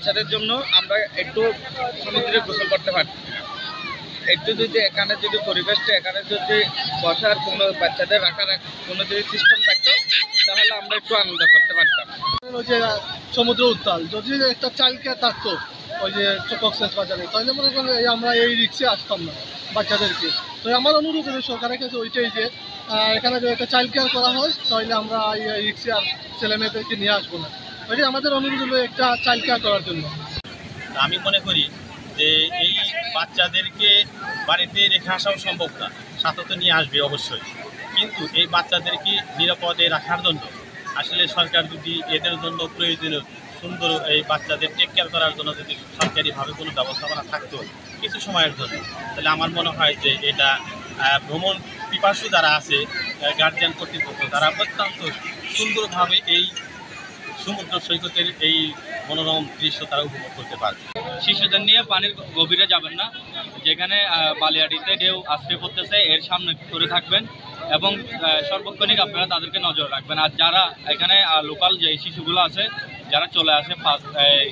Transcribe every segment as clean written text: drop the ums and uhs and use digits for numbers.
বাচ্চাদের জন্য আমরা একটু সমুদ্রে গোসল করতে পারছি না। একটু যদি এখানে যদি পরিবেশটা এখানে যদি বসার কোনো বাচ্চাদের রাখার কোনো যদি সিস্টেম থাকতো তাহলে আমরা একটু আনন্দ করতে পারতাম। ওই যে সমুদ্র উত্তাল যদি একটা চাইল্ড কেয়ার থাকতো ওই যে কক্সবাজারে, তাহলে মনে করেন আমরা এই রিক্সে আসতাম না বাচ্চাদেরকে। তো আমার অনুরোধ হলো সরকারের কাছে ওইটাই যে এখানে যদি একটা চাইল্ড কেয়ার করা হয় তাহলে আমরা এই রিক্সে আর ছেলে মেয়েদেরকে নিয়ে আসবো না। ওইটাই আমাদের অনুরোধ হলো একটা চাইল্ড কেয়ার করার জন্য। আমি মনে করি যে এই বাচ্চাদেরকে বাড়িতে রেখে আসাও সম্ভব না, সাথে তো নিয়ে আসবে অবশ্যই, কিন্তু এই বাচ্চাদেরকে নিরাপদে রাখার জন্য আসলে সরকার যদি এদের জন্য প্রয়োজনীয় সুন্দর এই বাচ্চাদের টেক কেয়ার করার জন্য যদি সরকারিভাবে কোনো ব্যবস্থাপনা থাকতো কিছু সময়ের জন্য, তাহলে আমার মনে হয় যে এটা ভ্রমণ পিপাসু যারা আছে গার্জিয়ান কর্তৃপক্ষ তারা অত্যন্ত সুন্দরভাবে এই সমুদ্র সৈকতের এই মনোরম দৃশ্য তারা উপভোগ করতে পারবে। শিশুদের নিয়ে পানির গভীরে যাবেন না, যেখানে বালিয়াড়িতে ঢেউ আশ্রয় পড়তেছে এর সামনে করে থাকবেন এবং সর্বক্ষণিক আপনারা তাদেরকে নজর রাখবেন। আর যারা এখানে লোকাল যে শিশুগুলো আছে যারা চলে আসে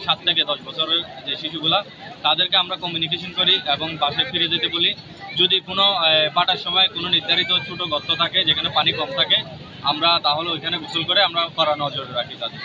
7 থেকে 10 বছরের যে শিশুগুলা, তাদেরকে আমরা কমিউনিকেশন করি এবং বাসায় ফিরে যেতে বলি। যদি কোনো বাটার সময় কোনো নির্ধারিত ছোটো গর্ত থাকে যেখানে পানি কম থাকে, আমরা তাহলে ওইখানে গোসল করে আমরা কড়া নজর রাখি তাদের।